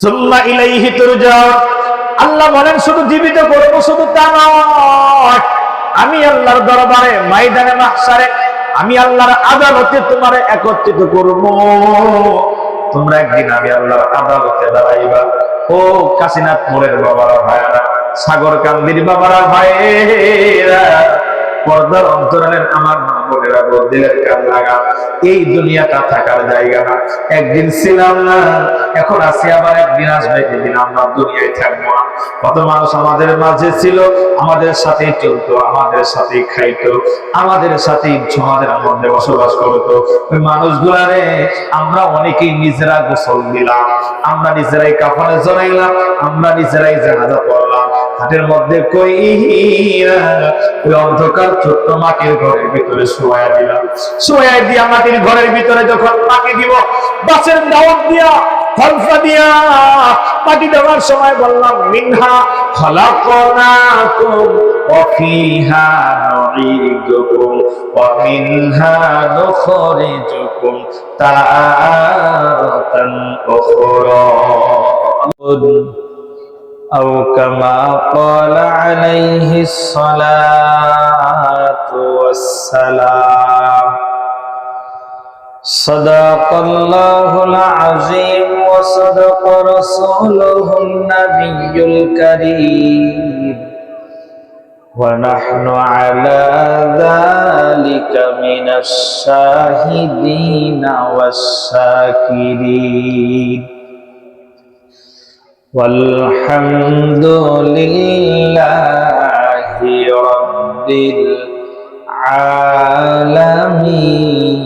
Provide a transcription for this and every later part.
সুম্মা ইলাইহি তুরজাউন। আল্লাহ বলেন শুধু জীবিত করব শুধু তা নয়, আমি আল্লাহর দরবারে ময়দানে মাহশারে আমি আল্লাহর আদালতে তোমারে একত্রিত করব। তোমরা একদিন আমি আল্লাহর আদালতে দাঁড়াইবা। ও কাশীনাথ মোড়ের বাবারা ভাইরা, সাগর কান্দির বাবারা ভাইরা, পর্দার অন্তরালের আমার বোনেরা, দিলের কান লাগা, এই দুনিয়াটা থাকার জায়গা না। একদিন ছিলাম না, এখন আছি, আবার একদিন আসবে, যেদিন আমরা দুনিয়ায় থাকবো না। কত মানুষ আমাদের মাঝে ছিল, আমাদের সাথেই চলতো, আমাদের সাথেই খাইতো, আমাদের সাথেই সমাজের মধ্যে বসবাস করতো। ওই মানুষগুলারে আমরা অনেকেই নিজেরা গোসল দিলাম, আমরা নিজেরাই কাফনে জড়াইলাম, আমরা নিজেরাই জানাজা পড়লাম। হাটের মধ্যে কই ওই অন্ধকার ছোট্ট মাটির ঘরের ভিতরে শোয়া দিলাম। শোয়া দিয়া মাটির ঘরের ভিতরে যখন মাটি দিব, বাসের দাওয়াত দিয়া খলফা দিয়া মাটি দেওয়ার সময় বললাম, মিনহা খলাকনাকুম ওয়া ফিহা নুঈদুকুম ওয়া মিনহা নুখরিজুকুম তারাতান উখরা। أو كما قال عليه الصلاة والسلام. صدق الله العظيم وصدق رسوله النبي الكريم ونحن على ذلك من الشاهدين والشاكرين والحمد لله رب العالمين.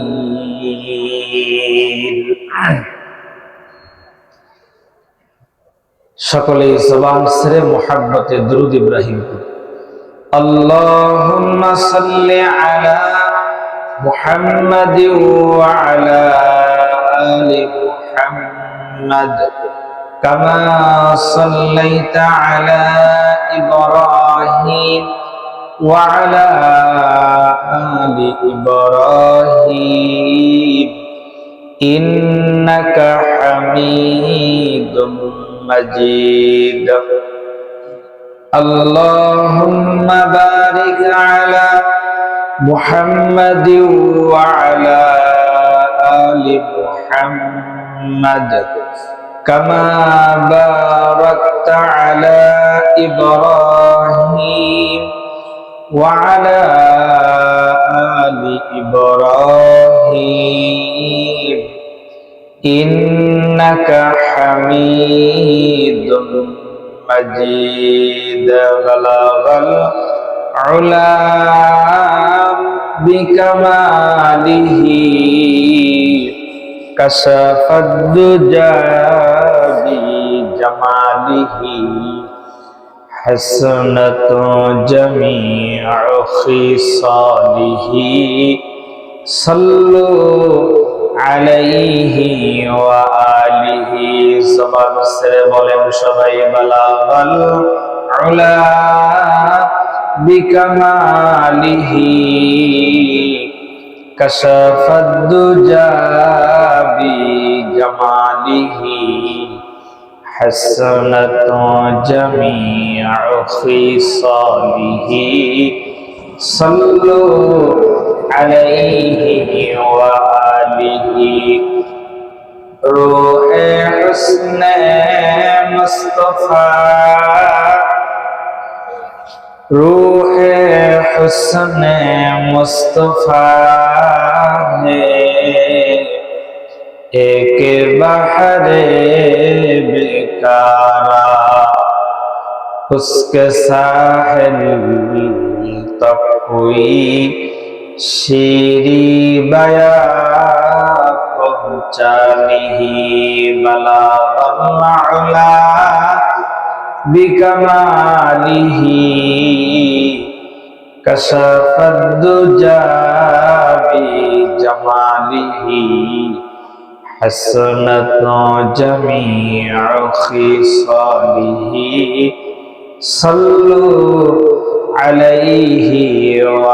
সকলে জবান ছেড়ে মুহাব্বতে দুরূদ ইব্রাহিম পড়ি। আল্লাহুম্মা সাল্লি আলা মুহাম্মাদিন ওয়া আলা আলি মুহাম্মাদ কামা সাল্লাইতা আলা ইব্রাহিম ওয়া আলা আলি ইব্রাহিম ইন্নাকা হামিদুম মাজিদ। আল্লাহুম্মা বারিক আলা মুহাম্মাদিন ওয়া আলা আলি মুহাম্মাদ কামা বারাকতা আলা ইব্রাহিম ওয়া আলা আলি ইব্রাহিম ইন্নাকা হামিদুম মাজিদ। বালাগাল উলা বিকামালিহি কাশাফাদ দুজা বিজামালিহি হাসনাতু জামিউ খিসালিহি সাল্লু আলাইহি ওয়া আলিহি। জবান ছেড়ে বলেন সবাই, বালাগাল উলা বিকামালিহি কাশাফাদ দুজা বিজামালিহি হাসনাতু জামিউ খিসালিহি সাল্লু আলাইহি ওয়া আলিহি। রূহে হুসনে মুস্তাফা, রূহে হুসনে মুস্তাফা হে এক বাহরে বেকারা उसके साहिल तक हुई शीरी बया पहुंचा नहीं बलागल्ला बिकमालिही कशफद दुजा बिजमालिही हसनतु जमीउ खिसालिही सल्लु अलैहि व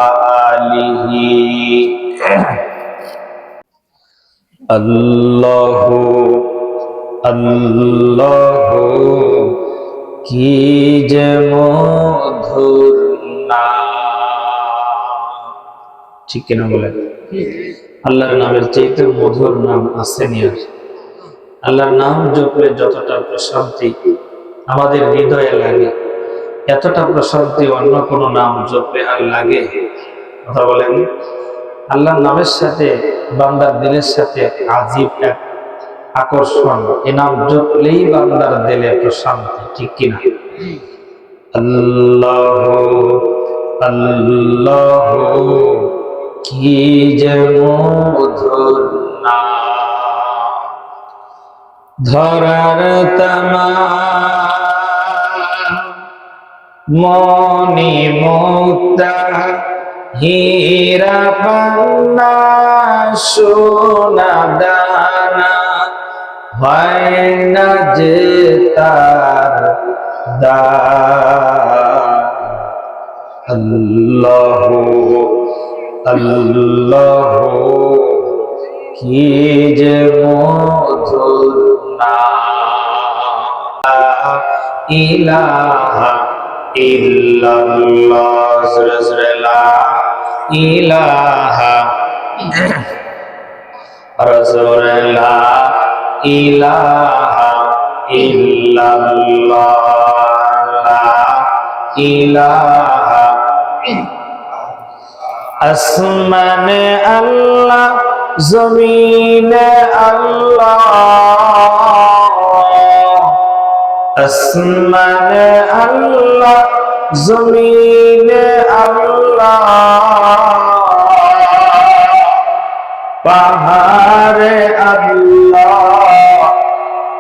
आलिहि। अल्लाहु আল্লাহ কি যে মধুর নাম। ঠিক কিনা বলেন? আল্লাহর নামের চাইতে মধুর নাম আসেনি আর। আল্লাহর নাম জপলে যতটা প্রশান্তি আমাদের হৃদয়ে লাগে, এতটা প্রশান্তি অন্য কোনো নাম জপলে আর লাগে? কথা বলেন। আল্লাহর নামের সাথে বান্দার দিলের সাথে আজীব এক আকর্ষণ। এ নাম জপলেই বান্দার দিলে প্রশান্তি। ঠিক কিনা? আল্লাহ আল্লাহ কি যে মধুর নাম। ধরার তামাম মনি মুক্তা হীরা পান্না সোনা দানা হয় না যে তার দান। আল্লাহ আল্লাহ কি যে মধুর নাম। লা ইলাহা ইল্লাল্লাহ, লা ইলাহা রাসূলুল্লাহ, ইলাহা ইল্লাল্লাহ, লা ইলাহা। আসমানে আল্লাহ, জমিনে আল্লাহ, আসমানে আল্লাহ, জমিনে আল্লাহ, পাহাড়ে আল্লাহ,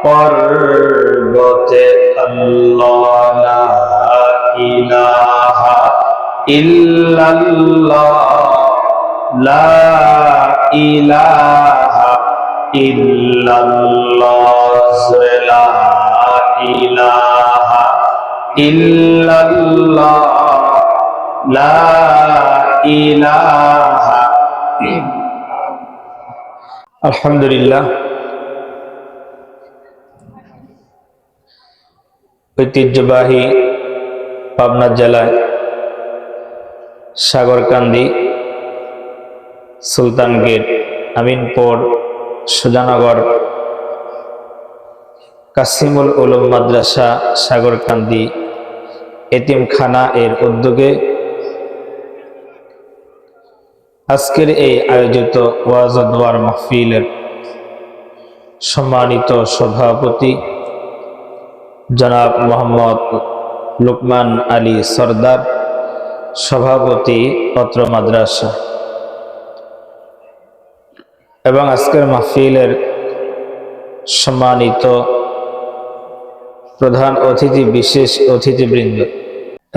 পর্বতে আল্লাহ, লা ইলাহা ইল্লাল্লাহ, লা ইলাহা ইল্লাল্লাহ, লা ইলাহা ইল্লাল্লাহ, লা ইলাহা। আলহামদুলিল্লাহ, ঐতিহ্যবাহী পাবনা জেলায় সাগরকান্দি, সুলতান গেট, আমিনপুর, সুজানগর কাসিমুল উলুম মাদ্রাসা সাগরকান্দি এতিমখানা এর উদ্যোগে আজকের এই আয়োজিত ওয়াজ ও দোয়ার মাহফিলের সম্মানিত সভাপতি জনাব মোহাম্মদ লুকমান আলী সরদার, সভাপতি অত্র মাদ্রাসা, এবং আজকের মাহফিলের সম্মানিত প্রধান অতিথি, বিশেষ অতিথিবৃন্দ,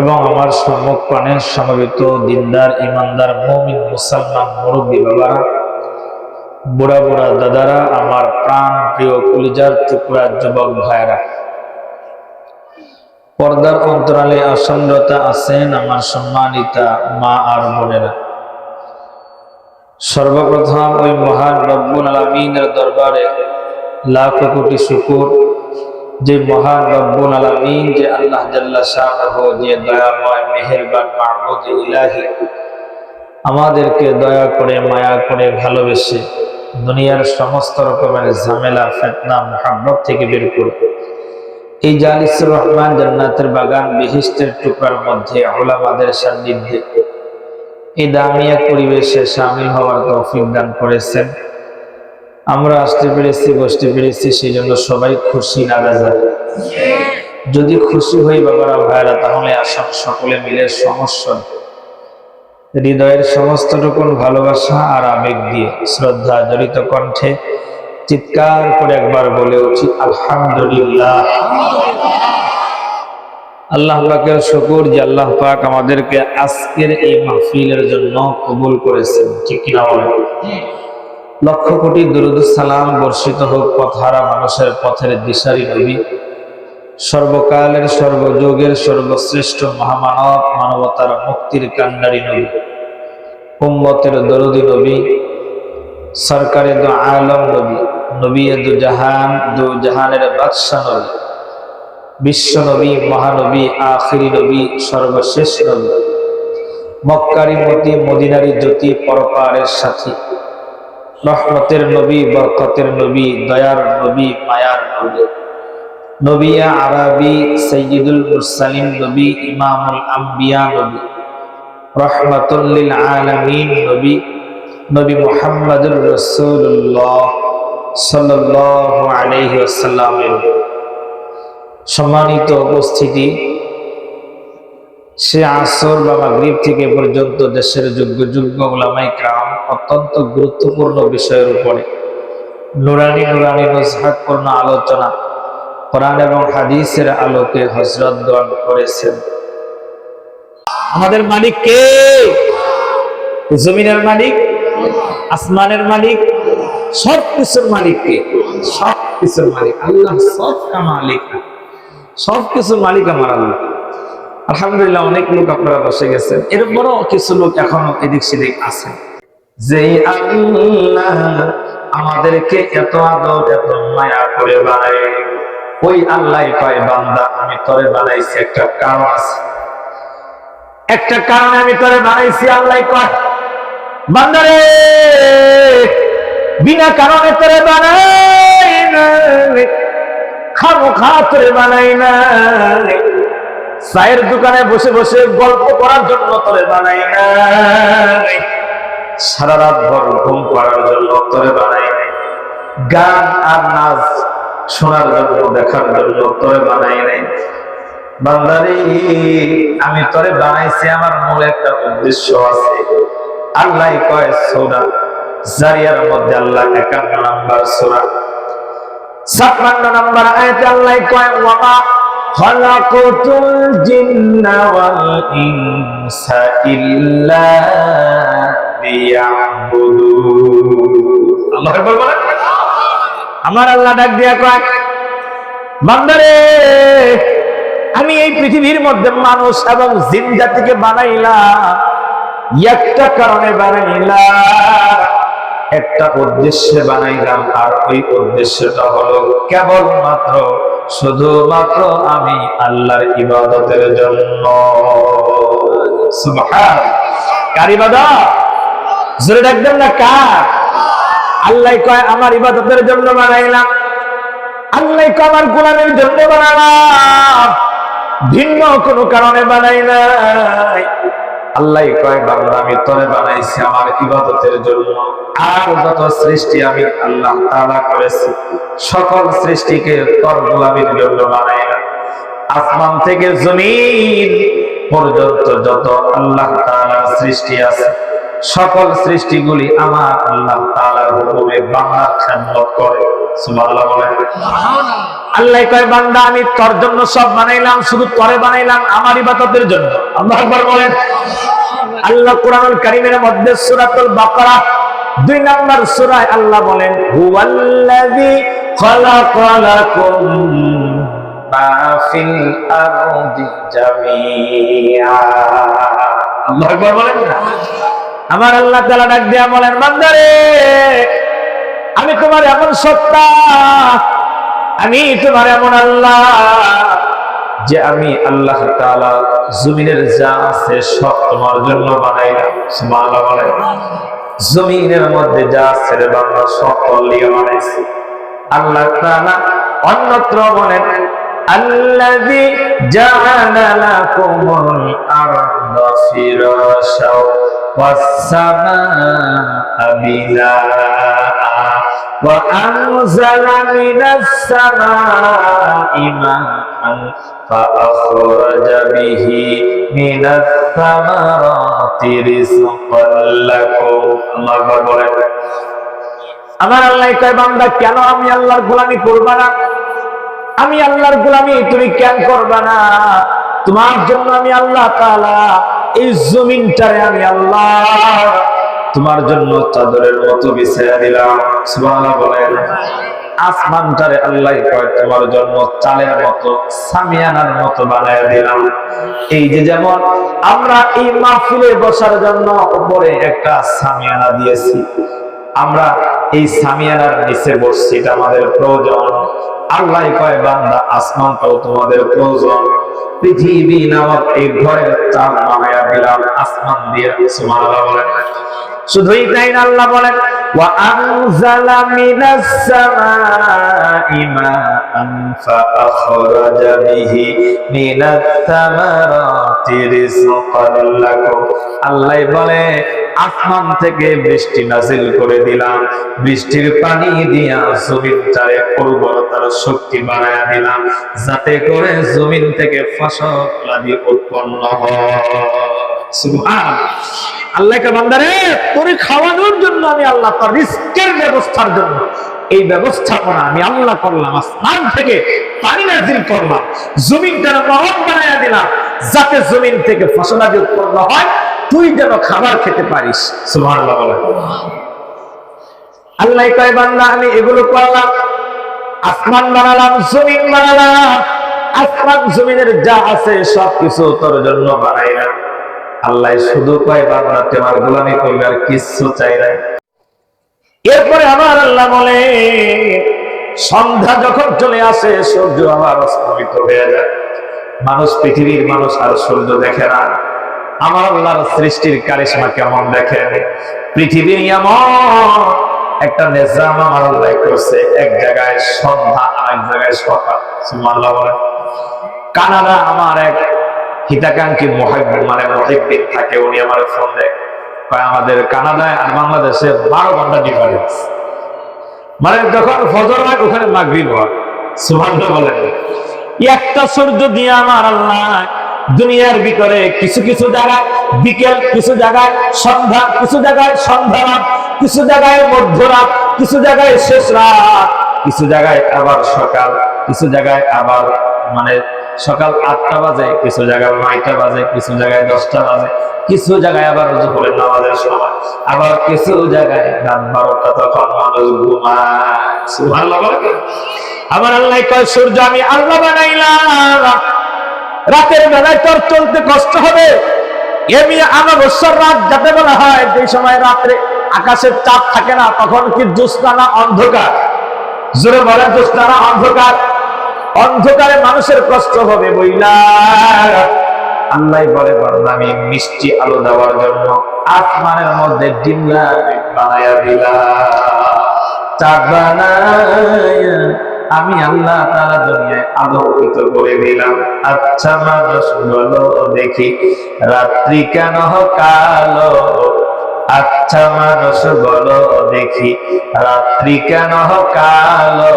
এবং আমার সম্মুখপানে সমবেত দিনদার, ইমানদার, মুমিন, মুসলমান, মুরব্বী বাবারা, বুড়া বুড়া দাদারা, আমার প্রাণ প্রিয় কলিজার টুকরা যুবক ভাইরা, পর্দার অন্তরালে আসনরতা আছেন আমার সম্মানিতা মা আর বোনেরা। সর্বপ্রথম ওই মহান রব্বুল আলামিনের দরবারে লাখ কোটি শুকর, যে মহান রব্বুল আলামিন, যে আল্লাহ জাল্লা শাআনুহু, যে দয়াময় মেহেরবান মাহমুদ ইলাহি, আমাদেরকে দয়া করে মায়া করে ভালোবেসে দুনিয়ার সমস্ত রকমের ঝামেলা, ফিতনা, মুহাব্বত থেকে বের করে এই জালিসুর রহমান জান্নাতের বাগান বিহিষ্টের টুকরার মধ্যে উলামাদের সান্নিধ্যে এই দামিয়া পরিবেশে শামিল হওয়ার তৌফিক দান করেছেন। আমরা আসতে পেরেছি, বসতে পেরেছি, সেই জন্য সবাই খুশি না বেজার? যদি খুশি হই বাবারা, ভাইরা, তাহলে আসুন সকলে মিলে সমস্যা হৃদয়ের সমস্ত রকম ভালোবাসা আর আবেগ দিয়ে শ্রদ্ধা জড়িত কণ্ঠে চিৎকার করে একবার বলে উঠি আলহামদুলিল্লাহ। আল্লাহ পাকের শুকর যে আল্লাহ পাক আমাদেরকে আজকের এই মাহফিলের জন্য কবুল করেছেন। ঠিক কিনা বলেন? লক্ষ কোটি দুরূদ সালাম বর্ষিত হোক পথহারা মানুষের পথের দিশারি নবী, সর্বকালের সর্বযুগের সর্বশ্রেষ্ঠ মহামানব, মানবতার মুক্তির কান্ডারি নবী, উম্মতের দরদি নবী, সরকারে দো আলম নবী, নবী দু জাহানের বাদশাহ নবী, বিশ্ব নবী, মহানবী, আখিরি নবী, সর্বশেষ নবী, মক্কারি মতি, মদিনারি জ্যোতি, পরপারের সাথী, রহমতের নবী, বরকতের নবী, দয়ার নবী, মায়ার নবী, নবিয়া আরবি, সাইয়্যিদুল মুরসালিন নবী, ইমামুল আম্বিয়া নবী, রহমাতুল লিল আলামিন নবী, নবী মুহাম্মদুর রাসূলুল্লাহ সাল্লাল্লাহু আলাইহি ওয়াসাল্লামের সম্মানিত উপস্থিতি, সে আসর বা মাগরিব থেকে পর্যন্ত দেশের যোগ্য যোগ্য উলামায়ে কেরাম অত্যন্ত গুরুত্বপূর্ণ বিষয়ের উপরে নুরানি নজহাতপূর্ণ আলোচনা কোরআন এবং হাদিসের আলোকে হযরত দান করেছেন। আমাদের মালিক কে? জমিনের মালিক, আসমানের মালিক, সব কিছুর মালিক কে? সব কিছুর মালিক আল্লাহ, সবকা মালিক, সব কিছুর মালিক আমার আল্লাহ। আলহামদুলিল্লাহ, অনেক লোক আপনারা বসে গেছেন, এরপরও কিছু লোক এখনো এদিক সেদিক আছে। যে আল্লাহ আমাদেরকে এত আদর এত মায়া করে বানায়, ওই আল্লাহ কয় বান্দা আমি তোরে বানাইছি একটা কারণ আছে, একটা কারণে আমি তোরে বানাইছি। আল্লাহ কয় বান্দারে বিনা কারণে তোরে বানাই না, খামোখা তোরে বানাই না, চায়ের দোকানে বসে বসে গল্প করার জন্য তোরে বানাই না, সারা রাত ভর ঘুম করার জন্য তোরে বানাই নাই, গান আর নাচ শোনার জন্য দেখার জন্য তোরে বানাই নাই। বান্দারে আমি তোরে বানাইছি আমার মূল একটা উদ্দেশ্য আছে। আল্লাহ কয় সূরা জারিয়ার মধ্যে, আল্লাহ 51 নম্বর সূরা 56 নম্বর আয়াতে আল্লাহ কয় ওয়ামা খালাকাতুল জিন্না ওয়াল ইনসা ইল্লা লিয়াবুদুন। আল্লাহু আকবার বলেন। আমার আল্লাহ ডাক দিয়া কয় বান্দারে আমি এই পৃথিবীর মধ্যে মানুষ এবং জিন জাতিকে বানাইলাম একটা কারণে বানাইলাম, একটা উদ্দেশ্যে বানাইলাম, আর ওই উদ্দেশ্যটা হলো কেবলমাত্র শুধুমাত্র আমি আল্লাহর ইবাদতের জন্য। সুবহান। কার ইবাদত? জোরে ডাকবেন না, কার? আল্লাহ কয় আমার ইবাদতের জন্য বানাইলাম, আল্লাহ কয় আমার গোলামের জন্য বানালাম, ভিন্ন কোনো কারণে বানাই নাই। আল্লাহ কয় বান্দা আমি তোরে বানাইছি আমার ইবাদতের জন্য। আর যত সৃষ্টি আমি আল্লাহ তাআলা করেছি সকল সৃষ্টিকে তোর গোলামের জন্য বানাইলাম। আসমান থেকে জমিন পর্যন্ত যত আল্লাহ তাআলার সৃষ্টি আছে সকল সৃষ্টিগুলি আমার আল্লাহ তাআলার হুকুমে বান্দার খেদমত করে। সুবহানাল্লাহ বলেন। আল্লাহ কয় বান্দা আমি তোর জন্য সব বানাইলাম, শুধু তোরে বানাইলাম আমার ইবাদতের জন্য। আল্লাহু আকবার বলেন। আল্লাহ কুরআনুল কারীমের মধ্যে সূরাতুল বাকারা 2 নম্বর সূরায় আল্লাহ বলেন হুয়াল্লাযী খালাকালাকুম মা ফিল আরদি জামিআ। আল্লাহু আকবার বলেন। আমার আল্লাহ তাআলা ডাক দিয়া বলেন বান্দারে আমি তোমার এমন সত্তা, আমি তোমার এমন আল্লাহ যে আমি আল্লাহ তাআলা জমিনের যা আছে সব তোমার জন্য বানাইলাম। সুবহানাল্লাহ বলেন। জমিনের মধ্যে যা আছে রে বান্দা সব তোর লিগে বানাইছি। আল্লাহ তাআলা অন্যত্র বলেন আল্লাযী জাআলা লাকুমুল আরদা ফিরাশা ওয়াস সামাআ বিনাআ ওয়া আনজালা মিনাস সামাঈ মাআন ফাআখরাজা বিহি মিনাস সামারাতি রিজকাল লাকুম। আল্লাহু আকবার বলেন। আমার আল্লাহ কয় বান্দা কেন আমি আল্লাহর গোলামি করবা না? আমি আল্লাহর গোলামি তুমি কেন করবা না? তোমার জন্য আমি আল্লাহ তাআলা এই জমিনটারে আমি আল্লাহ তোমার জন্য চাদরের মতো বিছায়া দিলাম। সুবহানাল্লাহ বলেন। আসমানটারে আল্লাহ কয় তোমার জন্য চালের মতো সামিয়ানার মতো বানায়া দিলাম। এই যে যেমন আমরা এই মাহফিলে বসার জন্য উপরে একটা সামিয়ানা দিয়েছি, আমরা এই সামিয়ানার নিচে বসছিটা আমাদের প্রয়োজন। আল্লাহ কয় বান্দা আসমানটাও তোমাদের প্রয়োজন। পৃথিবী নামক এই ঘরের চাল নামায়া দিলাম আসমান দিয়ে। সুবহানাল্লাহ বলেন। শুধুই তাই না, আল্লাহ বলেন ওয়া আনজালা মিনাস সামাই মাআন ফাআখরাজা বিহি মিনাত তামারাতি রিজকান লাকুম। আল্লাহ বলে আসমান থেকে বৃষ্টি নাযিল করে দিলাম, বৃষ্টির পানি দিয়া জমিনটারে উর্বরতার শক্তি বাড়ায়া দিলাম, যাতে করে জমিন থেকে ফসলাদি উৎপন্ন হয়। সুবহানাল্লাহ। আল্লাহকে বান্দারে তোরে খাওয়ানোর জন্য আমি আল্লাহ, তোর রিস্কের ব্যবস্থার জন্য এই ব্যবস্থাপনা আমি আল্লাহ করলাম। আসমান থেকে পানি নাযিল করলাম, জমিনটা নরম বানায়া দিলাম, যাতে জমিন থেকে ফসলাদি উৎপন্ন হয়, তুই যেন খাবার খেতে পারিস। সুবহানাল্লাহ বলে। আল্লাহ কয় বান্দা আমি এগুলো করলাম, আসমান বানালাম, জমিন বানালাম, আসমান জমিনের যা আছে সবকিছু তোর জন্য বানাইলাম। আল্লাহ শুধু কয় বান্দা তোমার গোলামি করবে, আর কিচ্ছু চাই না। এরপরে আমার আল্লাহ বলে সন্ধ্যা যখন চলে আসে সূর্য আবার অস্তমিত হয়ে যায়, মানুষ, পৃথিবীর মানুষ আর সূর্য দেখে না। আমার আল্লাহর সৃষ্টির কারিশমা কেমন দেখেন। পৃথিবী এমন একটা নিজাম আমার আল্লাহ করছে, এক জায়গায় সন্ধ্যা আর এক জায়গায় সকাল। সুবহানাল্লাহ বলেন। কানাডা আমার এক হিতাকাঙ্ক্ষী মুহিব্বিন থাকে, উনি আমার ফোন দেয়, কয় আমাদের কানাডায় আর বাংলাদেশে 12 ঘন্টা ডিফারেন্স, মানে যখন ফজর হয় ওখানে মাগরিব হয়। সুবহানাল্লাহ বলেন। একটা সূর্য দিয়ে আমার আল্লাহ দুনিয়ার ভিতরে কিছু কিছু জায়গায় বিকেল, কিছু জায়গায় সন্ধ্যা, কিছু জায়গায় সন্ধ্যা রাত, কিছু জায়গায় মধ্যরাত, কিছু জায়গায় শেষ রাত, কিছু জায়গায় আবার সকাল, কিছু জায়গায় আবার মানে সকাল 8টা বাজে, কিছু জায়গায় 9টা বাজে, কিছু জায়গায় 10টা বাজে, কিছু জায়গায় আবার জোহরের নামাজের সময়, আবার কিছু জায়গায় রাত 12টা, তখন মানুষ ঘুমায়। সুবহানাল্লাহ বলেন। আমার আল্লাহ কয় সূর্য আমি আল্লাহ বানাইলাম, রাতের বেলায় তোর চলতে কষ্ট হবে। এমনি অমাবস্যার রাত যাতে বলা হয়, যে সময় রাত্রে আকাশের চাঁদ থাকে না, তখন কি জ্যোৎস্না না অন্ধকার? জোরে বলেন, জ্যোৎস্না না অন্ধকার? অন্ধকারে মানুষের কষ্ট হবে বইলা আল্লাহ বলে আমি মিষ্টি আলো দেওয়ার জন্য আসমানের মধ্যে ডিম লাইট বানায়া দিলাম, চাঁদ বানায়া আমি আল্লাহ তাআলা দুনিয়ায় আলোকিত করে দিলাম। আচ্ছা মানুষ বলো দেখি রাত্রি কেন কালো? আচ্ছা মানুষ বলো দেখি রাত্রি কেন কালো?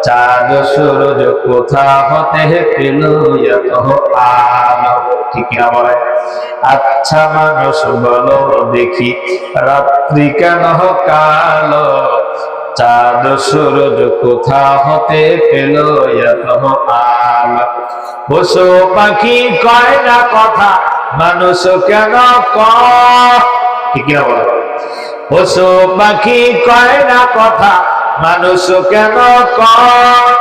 চাঁদ সূরজ কোথা হতে পেল এত আলো? ঠিক না বলে? আচ্ছা মানুষ বলো দেখি রাত্রি কেন কালো? চাঁদ সূরজ কোথা হতে পেল এত আলো? পশু পাখি কয় না কথা, মানুষ কেন কয়? ঠিক না বলে? পশু পাখি কয় না কথা, মানুষ কেন কয়?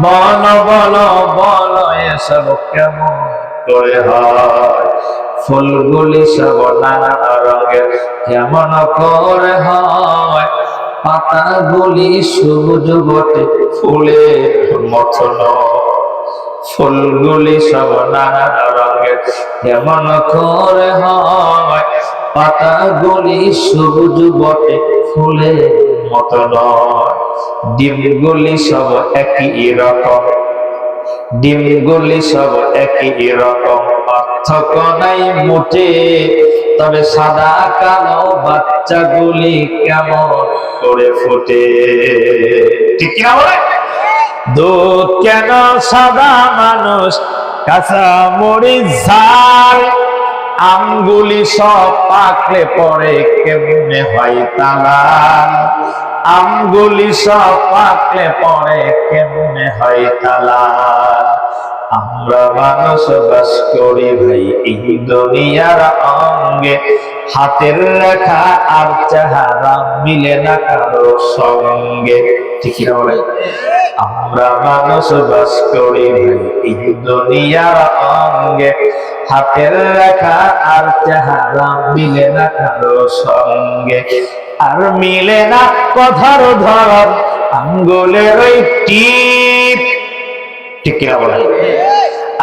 বল বল বল এসব কেমন করে হয়? ফুলগুলি সব নানা রঙের কেমন করে হয়? পাতাগুলি সবুজ বটে ফুলের মতো নয়। ফুলগুলি সব নানা রঙের কেমন করে হয়? পাতাগুলি সবুজ বটে ফুলের মতো নয়। ডিমগুলি সব একই রকম, ডিমগুলি সব একই রকম, পার্থক্য নাই মোটে। তবে সাদা কালো বাচ্চাগুলি কেমন করে ফোটে? ঠিক না বলে? দুধ কেন সাদা, মানুষ কাঁচা মরিচ ঝাল। আমগুলি সব পাকলে পরে কেমনে হয় তালাল? আমগুলি সব পাকলে পরে কেমনে হয় তালাল? আমরা মানুষ বাস করি ভাই এই দুনিয়ার অঙ্গে, হাতের রেখা আর চেহারা মিলে না কারো সঙ্গে। ঠিক না বলে? আমরা মানুষ বাস করি ভাই এই দুনিয়ার অঙ্গে, হাতের রেখা আর চেহারা মিলে না কারো সঙ্গে। আর মিলে না কথার ধরন আঙ্গুলের ওই টিপ, ঠিক কিনা বলেন?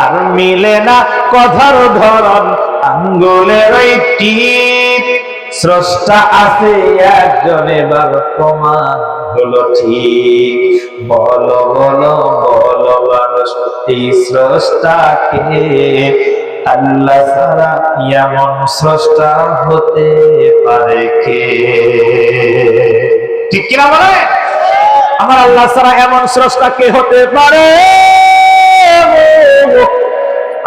আর মিলে না কথার ধরন আঙ্গুলের ওই টিপ। স্রষ্টা আছে একজন, এবার প্রমাণ হলো ঠিক। বলো বলো বলো মানুষ এই স্রষ্টাকে, আল্লাহ ছাড়া এমন স্রষ্টা হতে পারে কে? ঠিক কিনা বলে? আমার আল্লাহ ছাড়া এমন স্রষ্টা কে হতে পারে?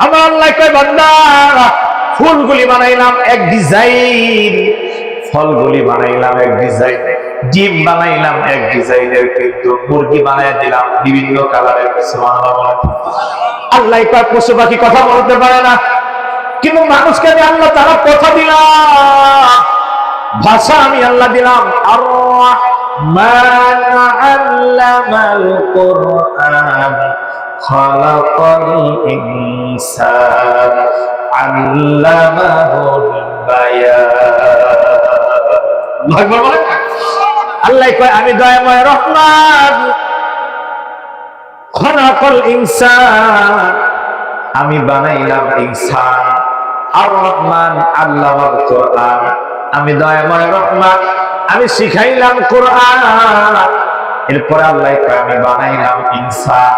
আমার আল্লাহ কয় বান্দা, ফুলগুলি বানাইলাম এক ডিজাইন, ফলগুলি বানাইলাম এক ডিজাইন, ডিম বানাইলাম এক ডিজাইনের, কিন্তু মুরগি বানাই দিলাম বিভিন্ন কালারের। সুবহানাল্লাহ। আল্লাহ কয় পশু পাখি কথা বলতে পারে না, কিন্তু মানুষকে আমি আল্লাহ তারা কথা দিলাম, ভাষা আমি আল্লাহ দিলাম। আর মান আল্লামাল কুরআন খালাকাল ইনসান আল্লামাহুল বায়ান। আল্লাহ কয় আমি দয়াময় রহমান, খালাকাল ইনসান আমি বানাইলাম ইনসান, আর রহমান আল্লামাল কুরআন আমি দয়াময় রহমান আমি শিখাইলাম কোরআন। এরপর আল্লাহ কয় আমি বানাইলাম ইনসান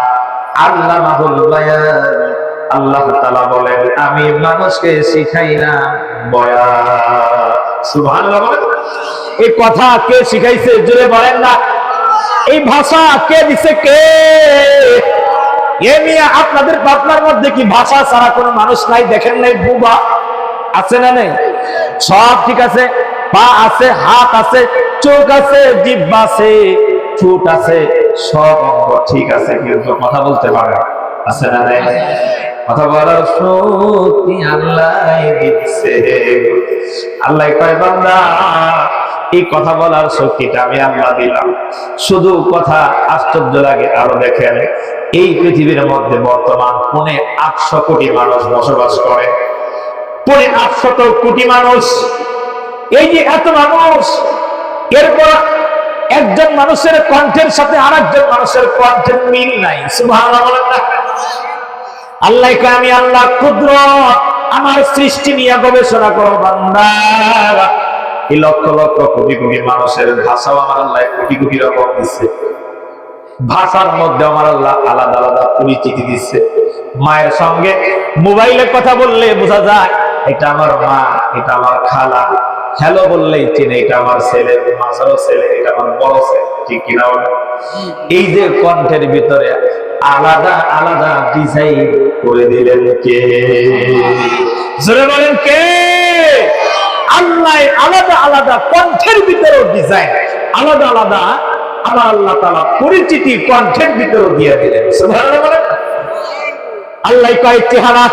আল্লামাহুল বায়ান। আল্লাহ তাআলা বলেন আমি মানুষকে শিখাইলাম বয়ান। সুবহানাল্লাহ। এই কথা কে শিখাইছে? জোরে বলেন না। এই ভাষা কে দিছে? কে? আপনাদের পাবনার মধ্যে কি ভাষা ছাড়া কোনো মানুষ নাই? দেখেন নাই বুবা আছে না নেই? সব ঠিক আছে, পা আছে, হাত আছে, চোখ আছে, জিহ্বা আছে, ঠোঁট আছে, সব অঙ্গ ঠিক আছে, কিন্তু কথা বলতে পারে আছে না নেই? কথা বলার শক্তি আল্লাহ দিচ্ছে। আল্লাহ কয় বান্দা এই কথা বলার শক্তিটা আমি আল্লাহ দিলাম। শুধু কথা আশ্চর্য লাগে। আরো দেখেন এই পৃথিবীর মধ্যে বর্তমান 800 কোটি মানুষ বসবাস করে। 800 কোটি মানুষ, এই যে এত মানুষ, এরপর একজন মানুষের কণ্ঠের সাথে আরেকজন মানুষের কণ্ঠের মিল নাই। সুবহানাল্লাহ। আল্লাহ কয় আমি আল্লাহ কুদরত, আমার সৃষ্টি নিয়ে গবেষণা করো বান্দা। এই লক্ষ লক্ষ কোটি কোটি মানুষের ভাষাও আমার আল্লাহ কোটি কোটি রকম দিচ্ছে। ভাষার মধ্যে আমার আল্লাহ আলাদা আলাদা পরিচিতি দিচ্ছে। মায়ের সঙ্গে মোবাইলে কথা বললে বোঝা যায় এটা আমার মা, এটা আমার খালা। হ্যালো বললেই চিনে এটা আমার ছেলে, মাসারও ছেলে, এটা আমার বড় ছেলে। ঠিক কিনা? এই যে কণ্ঠের ভিতরে আলাদা আলাদা ডিজাইন করে দিলেন কে? জোরে বলেন কে? আল্লাহ আলাদা আলাদা কণ্ঠের ভিতরেও ডিজাইন আলাদা আলাদা আমার আল্লাহ তাআলা পরিচিতি কণ্ঠের ভিতরে দিয়ে দিলেন। সুবহানাল্লাহ। আল্লাহ কয় চেহারা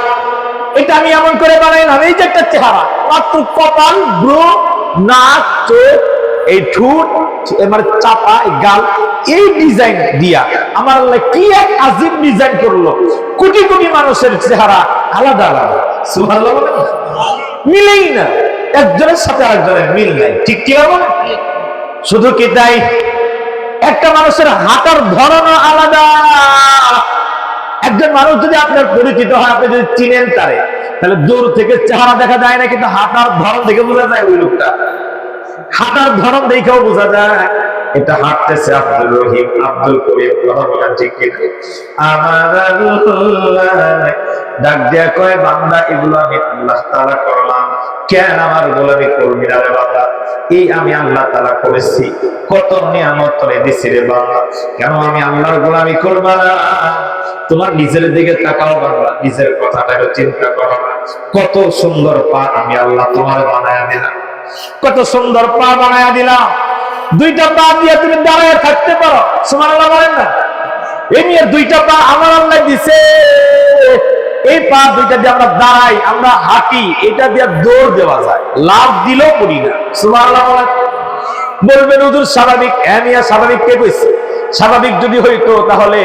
এটা আমি এমন করে বানাইলাম। এই যে একটা চেহারা, মাত্র কপাল, ভ্রু, নাক, চোখ, এই ঠোঁট, এবার চাপা, গাল, এই ডিজাইন দিয়া আমার আল্লাহ কি এক আজীব ডিজাইন করলো। কোটি কোটি মানুষের চেহারা আলাদা আলাদা। সুবহানাল্লাহ। মিলেই না, একজনের সাথে আরেকজনের মিল নাই। ঠিক কি বলে? শুধু কি তাই, একটা মানুষের হাঁটার ধরনও আলাদা। একজন মানুষ যদি আপনার পরিচিত হয়, আপনি যদি চিনেন তারে, তাহলে দূর থেকে চেহারা দেখা যায় না, কিন্তু হাঁটার ধরন দেখে বোঝা যায় ওই লোকটা। হাঁটার ধরন দেখেও বোঝা যায় এটা হাঁটতেছে আব্দুল রহিম, আব্দুল করিম। কথা বলেন ঠিক কিনা? আমার আল্লাহ ডাক দিয়া কয় বান্দা এগুলো আমি আল্লাহ তাআলা করলাম। কেন আমার গোলামি করবি না রে বান্দা? এই আমি আল্লাহ তাআলা করেছি, কত নিয়ামত তোরে দিছি রে বান্দা, কেন আমি আল্লাহর গোলামি করব না? তোমার নিজের দিকে তাকাও বান্দা, নিজের কথাটা চিন্তা করো না। কত সুন্দর পা আমি আল্লাহ তোমার বানায়া দিলাম, কত সুন্দর পা বানায়া দিলাম। দুইটা পা দিয়ে তুমি দাঁড়ায় থাকতে পারো। সুবহানাল্লাহ বলেন না? এই নিয়ে দুইটা পা আমার আল্লাহ দিছে। এই পা দুইটা দিয়ে আমরা দাঁড়াই, আমরা হাঁটি, এটা দিয়ে দৌড় দেওয়া যায়, লাভ দিলেও পড়ি না। সুবহানাল্লাহ বলেন। বলবেন হুজুর স্বাভাবিক। এমিয়া স্বাভাবিক কে কইছে? স্বাভাবিক যদি হইতো তাহলে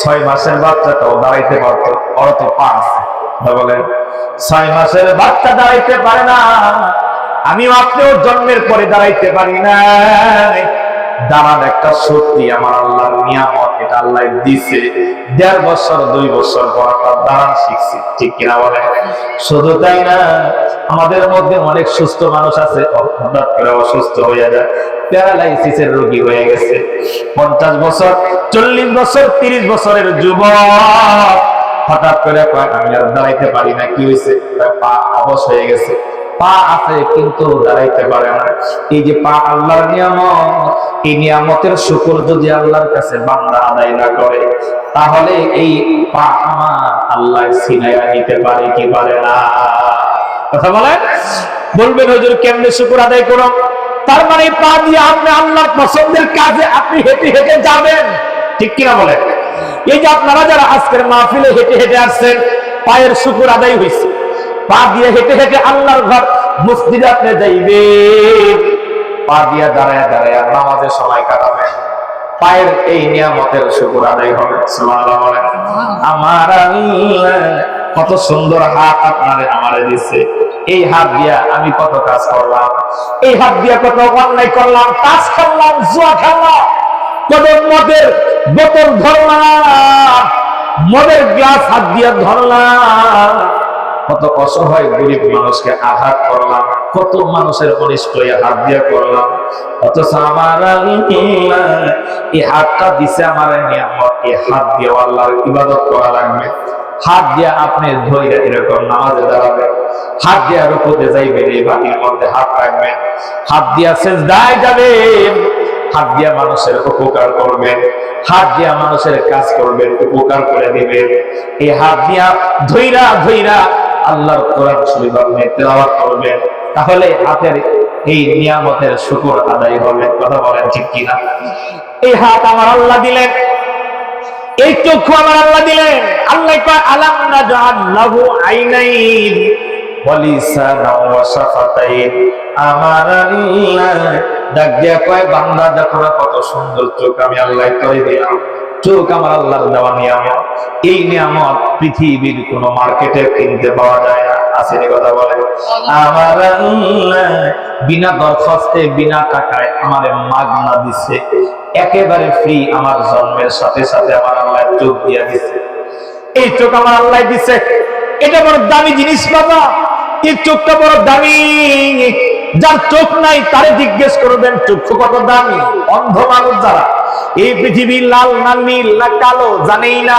6 মাসের বাচ্চাটাও দাঁড়াইতে পারতো, ওর তো পা আছে। বলেন 6 মাসের বাচ্চা দাঁড়াইতে পারে না, আমিও আপনিও জন্মের পরে দাঁড়াইতে পারি না। দাঁড়ান একটা সত্যি, আমার আল্লাহর নিয়ামত, এটা আল্লাহ দিছে। 1.5 বছর 2 বছর পর আমরা দাঁড়ান শিখছি, ঠিক কিনা বলেন? শুধু তাই না, আমাদের মধ্যে অনেক সুস্থ মানুষ আছে, হঠাৎ করে অসুস্থ হয়ে যায়, প্যারালাইসিসের রোগী হয়ে গেছে। 50 বছর 40 বছর 30 বছরের যুবক হঠাৎ করে কয় আমি আর দাঁড়াইতে পারি না। কি হয়েছে? পা অবশ হয়ে গেছে। পা আছে কিন্তু দাঁড়াইতে পারে না। এই যে পা আল্লাহর নিয়ামত, এই নিয়ামতের শুকর যদি আল্লাহর কাছে বান্দা আদায় না করে, তাহলে এই পা আমার আল্লাহ ছিনাইয়া নিতে পারে কি পারে না? কথা বলেন। বলবেন হুজুর কেমনে শুকর আদায় করো? তার মানে পা দিয়ে আপনি আল্লাহর পছন্দের কাজে আপনি হেঁটে হেঁটে যাবেন, ঠিক কিনা বলেন? এই যে আপনারা যারা আজকের মাহফিলে হেঁটে হেঁটে আসছেন, পায়ের শুকর আদায় হয়েছে। পা দিয়ে হেঁটে হেঁটে আল্লাহর ঘর মসজিদে আপনি যাইবেন, পা দিয়ে দাঁড়ায় দাঁড়ায় নামাজের সময় কাটাবেন, পায়ের এই নিয়ামতের শুকর আদায় হবে। সুবহানাল্লাহ বলেন। আমার আল্লাহ কত সুন্দর হাত আপনারে আমারে দিছে। এই হাত দিয়া আমি কত কাজ করলাম, এই হাত দিয়া কত অন্যায় করলাম, কাজ করলাম, জুয়া খেললাম, কত মদের বোতল ধরলাম, মদের গ্লাস হাত দিয়া ধরলাম, কত অসহায় গরিব মানুষকে আঘাত করলাম, কত মানুষের অনিষ্ট হাত দিয়ে করলাম। অথচ আমার এই হাতটা দিছে আমার নিয়ামত, এই হাত দিয়ে আল্লাহর ইবাদত করা লাগবে। হাত দিয়ে আপনি ধরে এরকম নামাজে দাঁড়াবেন, হাত দিয়ে রুকুতে যাইবেন, এই বাটির মধ্যে হাত রাখবেন, হাত দিয়া সিজদায় যাবেন, হাত দিয়া মানুষের উপকার করবেন, হাত দিয়া মানুষের কাজ করবেন, উপকার করে দিবেন। এই হাত দিয়া ধইরা ধইরা আল্লাহর কোরআন শরীফ আপনি তেলাওয়াত করবেন, তাহলে হাতের এই নিয়ামতের শুকর আদায় হবে। কথা বলেন ঠিক কিনা? এই হাত আমার আল্লাহ দিলেন, এই চক্ষু আমার আল্লাহ দিলেন। আল্লাহ কয় আলাম নাজআল লাহু আইনাইন ওয়া লিসানান ওয়া শাফাতাইন। আমার আল্লাহ ডাক দিয়া কয় বান্দা দেখো না কত সুন্দর চোখ আমি আল্লাহ তৈরি দিলাম। চোখ আমার আল্লাহর দেওয়া নিয়ামত। এই নিয়ামত পৃথিবীর কোন মার্কেটে কিনতে পাওয়া যায় না। আসেনি কথা বলে? আমার আল্লাহ বিনা দরখাস্তে বিনা টাকায় আমারে মাগনা দিছে, একেবারে ফ্রি। আমার জন্মের সাথে সাথে আমার আল্লাহ চোখ দিয়া দিছে। এই চোখ আমার আল্লাহ দিছে, এটা বড় দামি জিনিস বাবা। এই চোখটা বড় দামি। যার চোখ নাই তারে জিজ্ঞেস করবেন চক্ষু কত দামি। অন্ধ মানুষ যারা এই পৃথিবীর লাল না নীল না কালো জানেই না,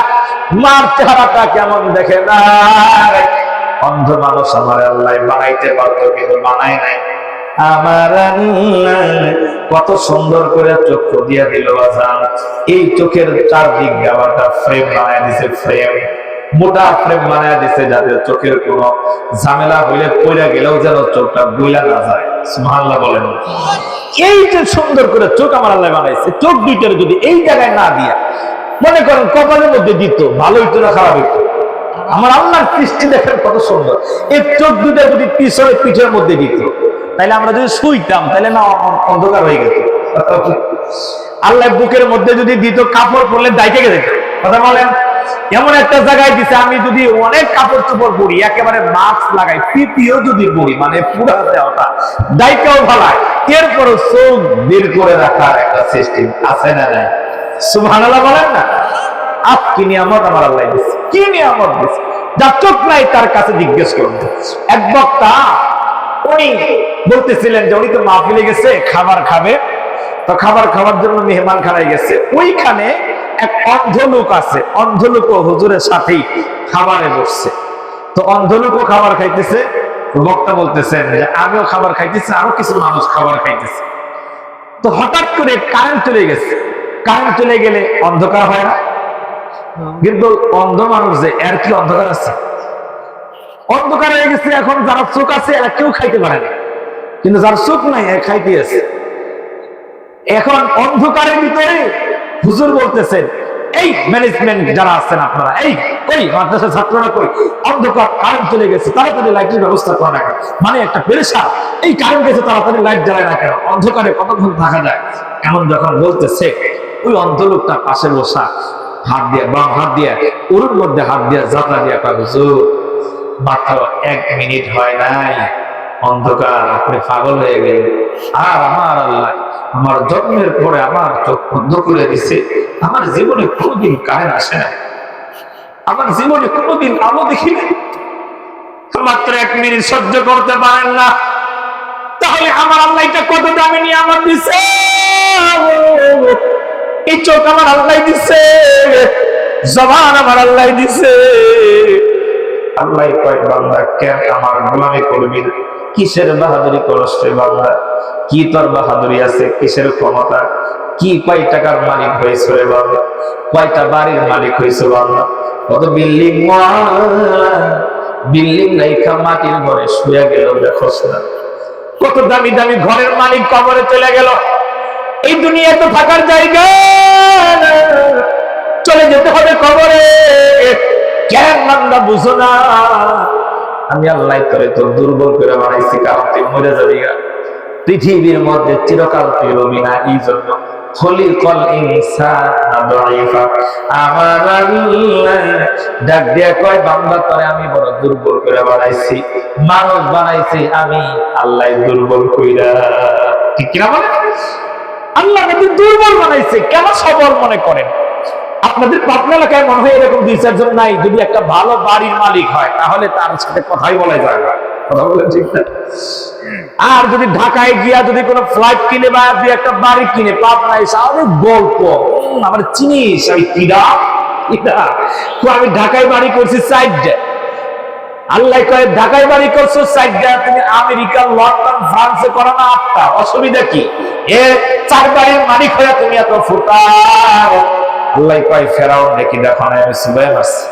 মার চেহারাটা কেমন দেখে না। অন্ধ মানুষ আমার আল্লাহ বানাইতে পারতো কিন্তু বানায় নাই। আমার আল্লাহ কত সুন্দর করে চক্ষু দিয়ে দিল বাজান। এই চোখের চারদিক গাবাটা ফ্রেম বানায় দিছে, ফ্রেম মোটা ফ্রেম বানায় দিছে, যাতে চোখের কোনো ঝামেলা হইলে পড়ে গেলেও যেন চোখটা গইলা না যায়। সুবহানাল্লাহ বলেন। এই যে সুন্দর করে চোখ আমার আল্লাহ বানাইছে, চোখ দুইটার যদি এই জায়গায় না দিয়া মনে করেন কপালের মধ্যে দিত, ভালো হইতো না খারাপ হইতো? আমার আল্লাহর সৃষ্টি দেখেন কত সুন্দর। এই চোখ দুইটা যদি পিঠের মধ্যে দিত, তাইলে আমরা যদি শুইতাম তাহলে না অন্ধকার হয়ে গেত। আল্লাহ বুকের মধ্যে যদি দিত, কাপড় পরলে ডাইকে যেত। কথা বলেন। এমন একটা জায়গায় দিছে, আমি যদি অনেক কাপড় চোপড় পরি, একেবারে মাস্ক লাগাই, পিপিও যদি পরি, মানে পুরা দেওয়াটা ডাইকাও ভালায়, এরপরও চোখ বের করে রাখার একটা সিস্টেম আছে না নাই? সুবহানাল্লাহ বলেন না? আপ কি নিয়ামত আমার আল্লাহ দিছে, কি নিয়ামত দিছে। যার চোখ নাই তার কাছে জিজ্ঞেস করবে। এক বক্তা উনি বলতেছিলেন যে উনি তো মাহফিলে গেছে খাবার খাবে, তো খাবার খাওয়ার জন্য মেহমান খানায় গেছে। ওইখানে এক অন্ধ লোক আছে, অন্ধ লোক হুজুরের সাথেই খাবারে বসছে। তো অন্ধ লোকও খাবার খাইতেছে। বক্তা বলতেছেন যে আমিও খাবার খাইতেছি, আরো কিছু মানুষ খাবার খাইতেছে। তো হঠাৎ করে কারেন্ট চলে গেছে। কারেন্ট চলে গেলে অন্ধকার হয় না? কিন্তু অন্ধ মানুষ যে এর কি অন্ধকার আছে? অন্ধকার হয়ে গেছে। এখন যারা চোখ আছে এরা কেউ খাইতে পারে না, কিন্তু যার চোখ নাই এর খাইতে আছে। এখন অন্ধকারের ভিতরে হুজুর বলতেছেন, এই ম্যানেজমেন্ট যারা আছেন আপনারা, এই মাদ্রাসার ছাত্ররা কই, অন্ধকার, কারেন্ট চলে গেছে, তাড়াতাড়ি লাইটের ব্যবস্থা করা না কেন? মানে একটা পেরেশান, এই কারেন্ট গেছে তাড়াতাড়ি লাইট জ্বালায় না কেন? অন্ধকারে কতক্ষণ থাকা যায়? এমন যখন বলতেছে, ওই অন্ধ লোকটা পাশে বসা হাত দিয়ে, বাম হাত দিয়ে ওর মধ্যে হাত দিয়ে যাত্রা দিয়ে কয়, হুজুর মাত্র 1 মিনিট হয় নাই, অন্ধকার, আপনি পাগল হয়ে গেলেন। আর আমার আল্লাহ আমার জন্মের পরে আমার চোখ বন্ধ করে দিছে, আমার জীবনে কোনোদিন কারেন্ট আসে না, আমার জীবনে কোনোদিন আলো দেখিনি, মাত্র 1 মিনিট সহ্য করতে পারেন না। তাহলে আমার আল্লাহ এটা কত দামি নিয়ে আমার দিছে। এই চোখ আমার আল্লাহ দিছে, জবান আমার আল্লাহ দিছে। আল্লাহ কয় বান্দা কেন আমার গোলামি করবি না? কিসের বাহাদুরি করছ রে বান্দা? কি তোর বাহাদুরি আছে? কিসের ক্ষমতা? কি কয় টাকার মালিক হয়েছে রে বান্দা? কয়টা বাড়ির মালিক হয়েছে বান্দা? কত বিল্ডিং, বিল্ডিং রাইখা মাটির ঘরে শুয়ে গেল দেখোস না? কত দামি দামি ঘরের মালিক কবরে চলে গেল। এই দুনিয়া তো থাকার জায়গা, চলে যেতে হবে কবরে। কেন বান্দা বুঝো না? আমি আল্লাহ তোরে তো দুর্বল করে বানাইছি, কারণ তুই মরে যাবি। পৃথিবীর মধ্যে চিরকাল তুই রবি না, এই জন্য খলিকাল ইনসানা দাঈফা। আমার আল্লাহ ডাক দিয়া কয় বান্দা তোরে আমি বড় দুর্বল করে বানাইছি, মানুষ বানাইছি আমি আল্লাহ দুর্বল কইরা। ঠিক কিনা বলে? আল্লাহ নাকি দুর্বল বানাইছে, কেন সবল মনে করেন? আপনাদের পাটনা এলাকায় মনে হয় এরকম 2-4 জন নাই? যদি একটা ভালো বাড়ির মালিক হয় তাহলে তার সাথে কথাই বলা যায় না, কথা বলে ঠিক না? আর যদি ঢাকায় গিয়া যদি কোনো ফ্ল্যাট কিনে বা একটা বাড়ি কিনে, পাটনায় সারা গল্প, আমার চিনিস আমি কিরা তো আমি ঢাকায় বাড়ি করছি 4টা। আল্লাহ কয় ঢাকায় বাড়ি করছো 4টা, তুমি আমেরিকা, লন্ডন, ফ্রান্সে করো না 8টা, অসুবিধা কি? 4 বাড়ির মালিক হয়ে তুমি এত ফুটাও। আল্লাহ কয় ফেরাউন দেখি দেখো না আমি সুবাই মারছি,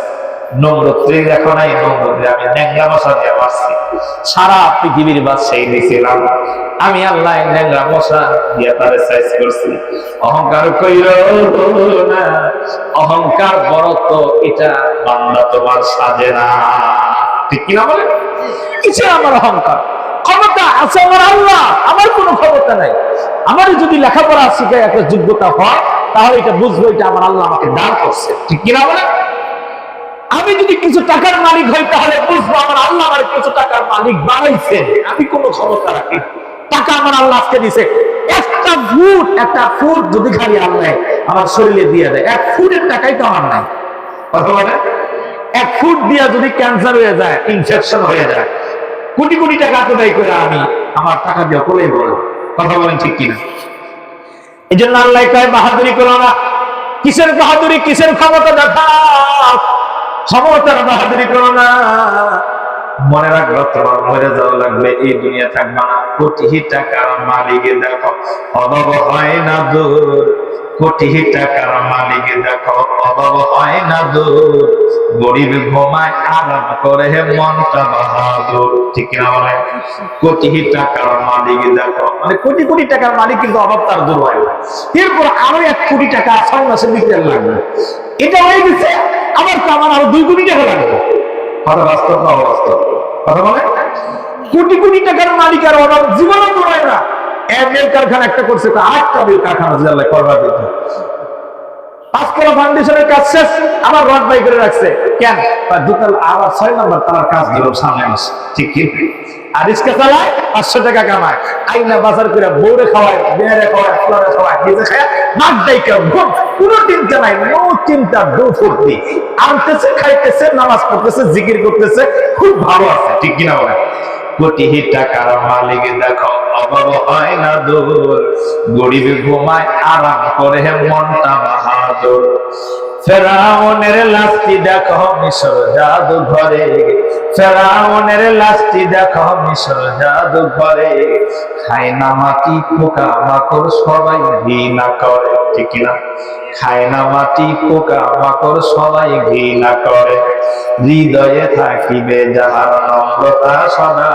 নমরুদকে দেখো নাই, নমরুদকে আমি ন্যাংরা মশা দিয়ে মারছি, সারা পৃথিবীর বাদশাহী দিয়েছিলাম আমি আল্লাহ, ন্যাংরা মশা দিয়ে তারে সাইজ করছি। অহংকার কইরো না, অহংকার বড় তো এটা বান্দা তোমার সাজে না। ঠিক কিনা বলে? কিসে আমার অহংকার? ক্ষমতা আছে আমার আল্লাহ, আমার কোনো ক্ষমতা নাই। আমার যদি লেখাপড়া শিখে একটা যোগ্যতা হয় তাহলে এটা বুঝবো এটা আমার আল্লাহ আমাকে দান করছে। ঠিক কিনা বলে? আমি যদি কিছু টাকার মালিক হই তাহলে বুঝবো আমার আল্লাহ আমার কিছু টাকার মালিক বানাইছে, আমি কোনো ক্ষমতা রাখি। টাকা আমার আল্লাহ আজকে দিছে। একটা ফুট যদি খালি আল্লাহ আমার শরীরে দিয়ে দেয়, 1 ফুটের টাকাই তো আমার নাই। কথা বলে 1 ফুট দিয়া যদি ক্যান্সার হয়ে যায়, ইনফেকশন হয়ে যায়, কোটি কোটি টাকা তো ব্যয় করে আমি আমার টাকা দিয়ে কোলে বলো। কথা বলেন ঠিক কিনা? এই জন্য আল্লাহ কয় বাহাদুরি করো না। কিসের বাহাদুরি, কিসের ক্ষমতা দেখাও? ক্ষমতার বাহাদুরি করো না। মনে রাখবো তোমার মরে যাওয়া লাগবে, এই দুনিয়া থাকবে না। কোটি টাকার মালিকে দেখো অভাব হয় না দূর, কোটি টাকার মালিকে দেখো অভাব হয় না দূর, গরিব ঘুমায় আরাম করে মনটা বাহাদুর। ঠিক কিনা বলে? কোটি টাকার মালিকে দেখো, মানে কোটি কোটি টাকার মালিক কিন্তু অভাব তার দূর হয় না। এরপর আরো 1 কোটি টাকা 6 মাসে বিক্রি লাগবে, এটা হয়ে গেছে। আবার তো আমার আরো 2 কোটি টাকা লাগবে। কথা বাস্তব না অবাস্তব? কথা বলে কোটি কোটি টাকার মালিক আর অভাব জীবনে দূর হয় না। এর কারখানা একটা করছে, 8টা বিল কারখানা জিয়াল্লাহ করবা দিত। 5 তলা ফাউন্ডেশনের কাজ শেষ, আবার রড বাই করে রাখছে। কেন? দুতলা আবার 6 নম্বর তালার কাজ দিল সামনে মাসে। ঠিক কি? আর রিস্কা চালায় 500 টাকা কামায়, আইনা বাজার করে বউরে খাওয়ায়, মেয়েরে খাওয়ায়, ফুলারে খাওয়ায়, নিজে খায়, মাঠ ডাইকা কোনো চিন্তা নাই, নো চিন্তা, ডো ফুর্তি, আনতেছে, খাইতেছে, নামাজ পড়তেছে, জিকির করতেছে, খুব ভালো আছে। ঠিক কিনা বলে? কোটি টাকার মালিক দেখো অভাব হয় না দূর, গরিব ঘুমায় আরাম করে মনটা বাহাদুর। ফেরাউনের লাশটি দেখো মিশর জাদু ঘরে, ফেরাউনের লাশটি দেখো মিশর জাদু ঘরে, খায় না মাটি পোকা মাকড় সবাই ঘৃণা করে। ঠিক কিনা? খায় না মাটি পোকা মাকড় সবাই ঘৃণা করে, হৃদয়ে থাকিবে যাহার নম্রতা সদা,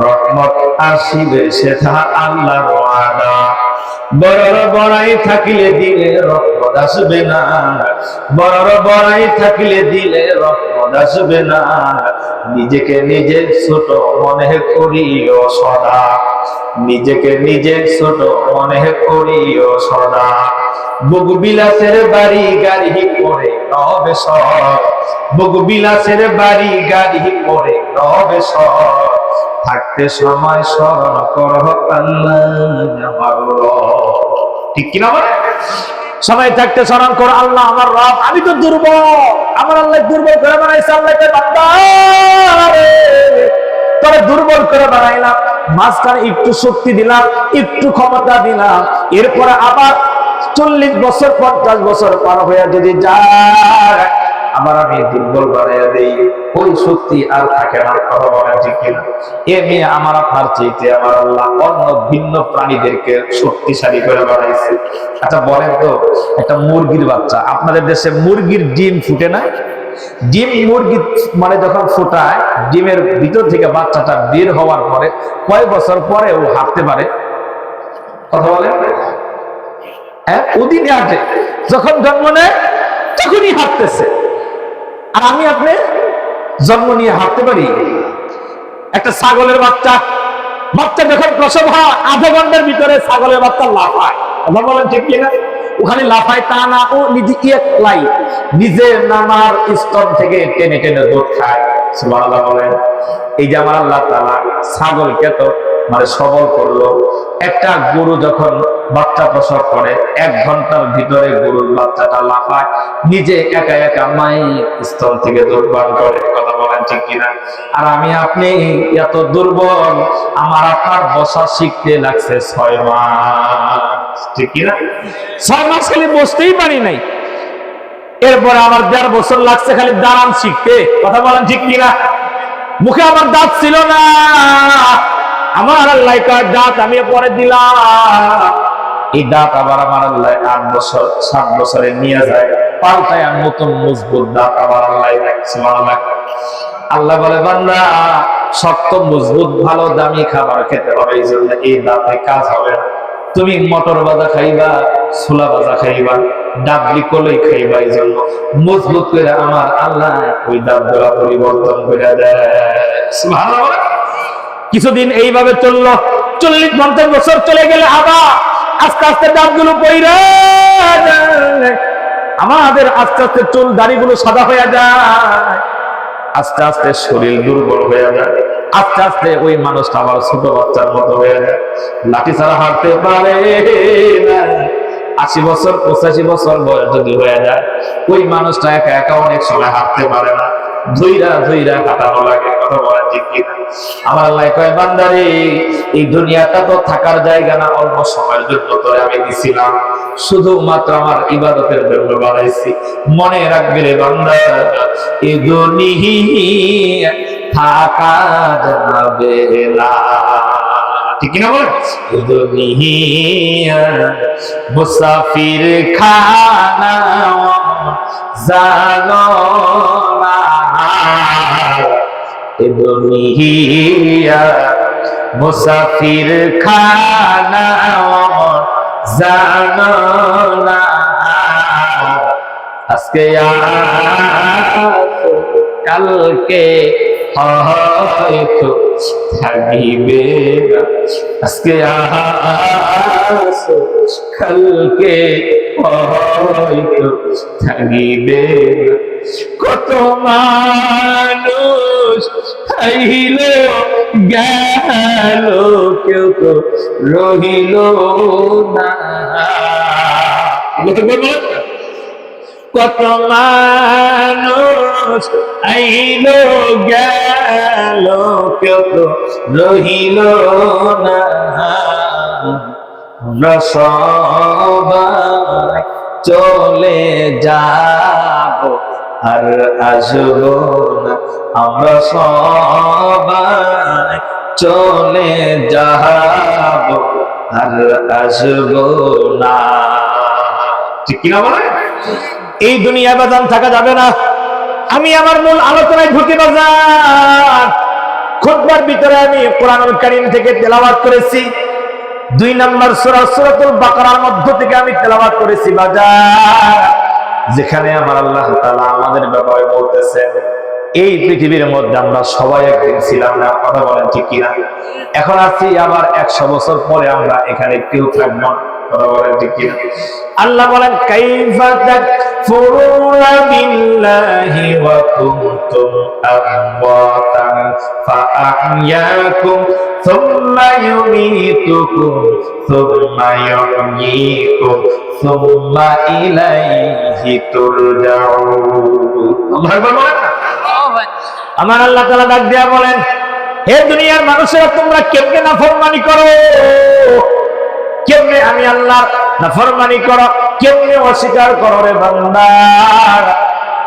রহমত আসিবে সেথা আল্লাহর ওয়াদা। বড় বড়াই থাকিলে দিলে রহমত আসবে না, বড় বড়াই থাকিলে দিলে রহমত আসবে না, নিজেকে নিজে ছোট মনে করিও সদা, নিজেকে নিজে ছোট মনে করিও সদা। ভোগ বিলাসের বাড়ি গাড়ি পরে নবে সব, ভোগ বিলাসের বাড়ি গাড়ি পরে নবে সব, থাকতে সময় স্মরণ করো আল্লাহ আমার রব। ঠিক কিনা বলে? সময় থাকতে স্মরণ করো আল্লাহ আমার রব। আমি তো দুর্বল, আমার আল্লাহ দুর্বল করে বানাইছে। আল্লাহ বান্দা রে তোরে দুর্বল করে বানাইলাম, মাঝখানে একটু শক্তি দিলাম, একটু ক্ষমতা দিলাম, এরপরে আবার 40 বছর 50 বছর পার হয়ে যদি যায় আবার আমি দুর্বল বানাইয়া দেই, ওই শক্তি আর থাকে না। কথা বলেন ঠিক কিনা? এ মেয়ে আমার আপনার চাইতে আমার আল্লাহ অন্য ভিন্ন প্রাণীদেরকে শক্তিশালী করে বানাইছে। আচ্ছা বলেন তো, একটা মুরগির বাচ্চা, আপনাদের দেশে মুরগির ডিম ফুটে না? ডিম মুরগি মানে যখন ফোটায়, ডিমের ভিতর থেকে বাচ্চাটা বের হওয়ার পরে কয় বছর পরে ও হাঁটতে পারে? কথা বলে? হ্যাঁ, ওদিনে হাঁটে। যখন জন্ম নেয় তখনই হাঁটতেছে। আর আমি আপনি জন্ম নিয়ে হাঁটতে পারি? একটা ছাগলের বাচ্চা যখন প্রসব হয় আধা ঘন্টার ভিতরে ছাগলের বাচ্চা লাফায়। কথা বলেন ঠিক কিনা? ওখানে লাফায় তা না, ও নিজের নানার স্তন থেকে টেনে টেনে দুধ খায়। সুবহানাল্লাহ বলেন। এই যে আমার আল্লাহ তাআলা ছাগলকে তো মানে সবল করলো। একটা গরু যখন বাচ্চা প্রসব করে 1 ঘন্টার ভিতরে গরুর বাচ্চাটা লাফায়, নিজে একা একা মায়ের স্তন থেকে দুধ পান করে। কথা বলেন ঠিক কিনা? আর আমি আপনি এত দুর্বল, আমার আপনার বসা শিখতে লাগছে 6 মাস। ঠিক কিনা? 6 মাস খালি বসতেই পারি নাই, এরপরে আমার 1.5 বছর লাগছে খালি দাঁড়ান শিখতে। কথা বলেন ঠিক কিনা? মুখে আমার দাঁত ছিল না, আমার আল্লাহ কয় দাঁত আমি পরে দিলাম। এই দাঁত আবার আমার আল্লাহ 8 বছর 7 বছরে নিয়ে যায়, পাল্টায় আর নতুন মজবুত দাঁত আবার আল্লাহ দেয়। সুবহানাল্লাহ। আল্লাহ বলে বান্দা শক্ত মজবুত ভালো দামি খাবার খেতে হবে, এই জন্য এই দাঁতে কাজ হবে না। তুমি মটর ভাজা খাইবা, ছোলা ভাজা খাইবা, ডাবলি কলই খাইবা, এই জন্য মজবুত করে আমার আল্লাহ ওই দাঁতগুলা পরিবর্তন করে দেয়। সুবহানাল্লাহ। কিছুদিন এইভাবে চললো, 40-50 বছর চলে গেলে আবার আস্তে আস্তে দাঁতগুলো পইরা আমাদের আস্তে আস্তে চুল দাড়িগুলো সাদা হয়ে যায়, আস্তে আস্তে শরীর দুর্বল হয়ে যায়, আস্তে আস্তে ওই মানুষটা আবার ছোট বাচ্চার মতো হয়ে যায়, লাঠি ছাড়া হাঁটতে পারে না। 80 বছর 85 বছর বয়স যদি হয়ে যায়, ওই মানুষটা একা একা অনেক সময় হাঁটতে পারে না, ধইরা ধইরা হাঁটানো লাগে। কথা বলা ঠিক কিনা? আমার আল্লাহ কয় বান্দারে এই দুনিয়াটা তো থাকার জায়গা না, অল্প সময়ের জন্য তোরে আমি দিছিলাম, শুধুমাত্র আমার ইবাদতের জন্য বানাইছি। মনে রাখবি রে বান্দা, এই দুনিয়া থাকা যাবে না। ঠিক কিনা বলে? দুনিয়া মুসাফির খানা জানো না, দুনিয়া মুসাফির খানা জানো না। আজকে কালকে হয়তো থাকিবে না, আজকে কালকে হয়তো থাকিবে না। কত মানুষ আইল গেল, কেউ তো রহিল না। কত মানুষ আইল গেল, কেউ তো রহিল না। আমরা সবাই চলে যাব আর আসবো না, আমরা সবাই চলে যাব আর আসবো না। ঠিক কিনা বলে? এই দুনিয়া বাজান থাকা যাবে না। আমি আমার মূল আলোচনায় ঢুকে বাজান, খুতবার ভিতরে আমি কোরআনুল কারীম থেকে তেলাওয়াত করেছি। 2 নম্বর সূরা সূরাতুল বাকারার মধ্য থেকে আমি তেলাওয়াত করেছি বাজান, যেখানে আমার আল্লাহ তাআলা আমাদের ব্যাপারে বলতেছেন এই পৃথিবীর মধ্যে আমরা সবাই একদিন ছিলাম না। কথা বলেন ঠিক কিনা? এখন আছি, আবার 100 বছর পরে আমরা এখানে কেউ থাকবো না। কথা বলেন ঠিক কিনা? আল্লাহ বলেন কাইফা তাকফুরুনা বিল্লাহি ওয়া কুনতুম আমওয়াতান ফাআহইয়াকুম সুম্মা ইউমীতুকুম সুম্মা ইউহয়ীকুম সুম্মা ইলাইহি তুরজাউন। আল্লাহু আকবার বলেন না? আমার আল্লাহ তাআলা ডাক দিয়া বলেন, হে দুনিয়ার মানুষেরা, তোমরা কেমনে নাফরমানি করো, কেমনে আমি আল্লাহ নাফরমানি করো, কেমনে অস্বীকার করো রে বান্দা।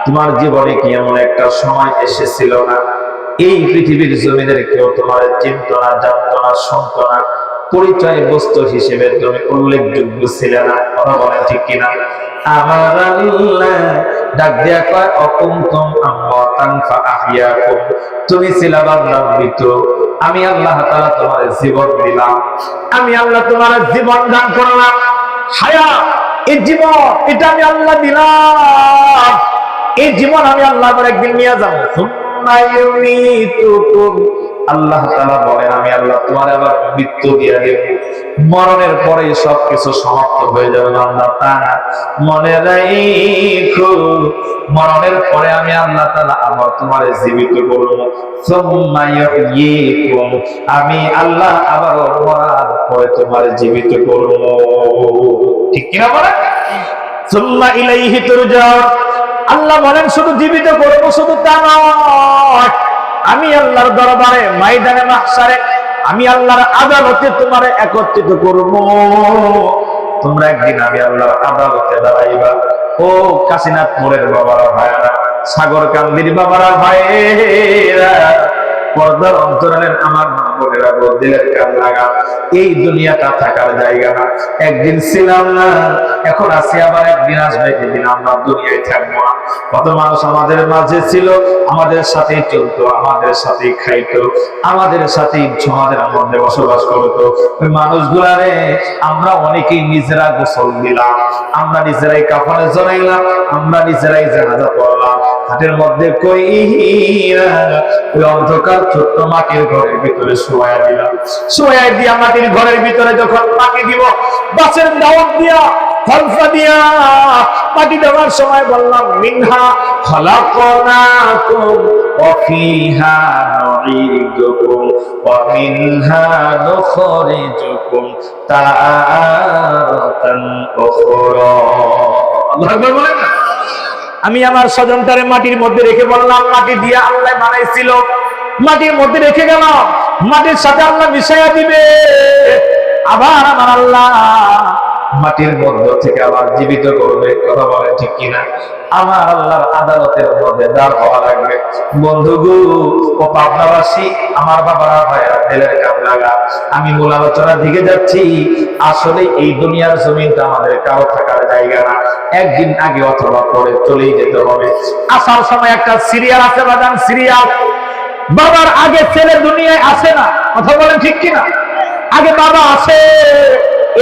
তোমার জীবনে কি এমন একটা সময় এসেছিল না এই পৃথিবীর জমিনের কেউ তোমার চিনত না, জানত না, শুনত না, পরিচয় বস্তু হিসেবে তুমি উল্লেখযোগ্য ছিলে না? কথা বলেন ঠিক কিনা? আমার আল্লাহ ডাক দিয়া কয় অকুনতুম আমওয়াতান ফাআহইয়াকুম, তুমি ছিলা বান্দা মৃত, আমি আল্লাহ তাআলা তোমার জীবন দিলাম, আমি আল্লাহ তোমার জীবন দান করলাম। হায়া, এই জীবন এটা আমি আল্লাহ দিলাম, এই জীবন আমি আল্লাহ একদিন নিয়ে যাবো। আল্লাহ তাআলা বলেন আমি আল্লাহ তোমার আবার মৃত্যু দিয়ে দেব, মরণের পরে সবকিছু সমাপ্ত হয়ে যাবে। আল্লাহ তাআলা মনে রাখো, মরণের পরে আমি আল্লাহ তাআলা আবার তোমার জীবিত করব। সুম্মা ইউহয়ীকুম, আমি আল্লাহ আবার মরার পরে তোমার জীবিত করব। ঠিক কিনা বলেন? সুম্মা ইলাইহি তুরজাউন। আল্লাহ বলেন শুধু জীবিত করব শুধু তা নয়, আমি আল্লাহর দরবারে ময়দানে মাহশারে আমি আল্লাহর আদালতে তোমারে একত্রিত করব। তোমরা একদিন আমি আল্লাহর আদালতে দাঁড়াইবা। ও কাশীনাথ মোড়ের বাবারা ভাইরা, সাগরকান্দির বাবারা ভাইরা, পর্দার অন্তরালের আমার মা বোনেরা, দিলের কান লাগা, এই দুনিয়াটা থাকার জায়গা না। একদিন ছিলাম না, এখন আছি, আবার একদিন আসবে, যেদিন আমরা দুনিয়ায় থাকবো না। কত মানুষ আমাদের মাঝে ছিল, আমাদের সাথেই চলতো, আমাদের সাথেই খাইতো, আমাদের সাথেই সমাজের মধ্যে বসবাস করতো। ওই মানুষগুলারে আমরা অনেকেই নিজেরা গোসল দিলাম, আমরা নিজেরাই কাফনে জড়াইলাম, আমরা নিজেরাই জানাজা পড়লাম। হাটের মধ্যে কই ওই অন্ধকার ছোট্ট মাটির ঘরের ভিতরে শোয়া দিলাম, শোয়া দিয়া মাটির ঘরের ভিতরে যখন মাটি দিব, বাসের দাওয়াত দিয়া ফলফা দিয়া মাটি দেওয়ার সময় বললাম মিনহা খলাকনাকুম ওয়া ফিহা নুঈদুকুম ওয়া মিনহা নুখরিজুকুম তারাতান উখরা। আল্লাহু আকবার বলেন না? আমি আমার স্বজনটারে মাটির মধ্যে রেখে বললাম, মাটি দিয়ে আল্লাহ বানাইছিল, মাটির মধ্যে রেখে গেলাম, মাটির সাথে আল্লাহ মিশাইয়া দিবে। আবার আমার আল্লাহ মাটির মধ্য থেকে আবার জীবিত করবে। কথা বলে ঠিক কিনা? আমার আল্লাহর আদালতের মধ্যে দাঁড় হওয়া লাগবে। বন্ধুগু ও পাবনাবাসী, আমার বাবারা ভাইয়া, দিলের কান লাগা, আমি মূল আলোচনার দিকে যাচ্ছি। আসলে এই দুনিয়ার জমিনটা আমাদের কারো থাকার জায়গা না, একদিন আগে অথবা পরে চলেই যেতে হবে। আসার সময় একটা সিরিয়াল আছে বাজান, সিরিয়াল, বাবার আগে ছেলে দুনিয়ায় আসে না। কথা বলেন ঠিক কিনা? আগে বাবা আসে,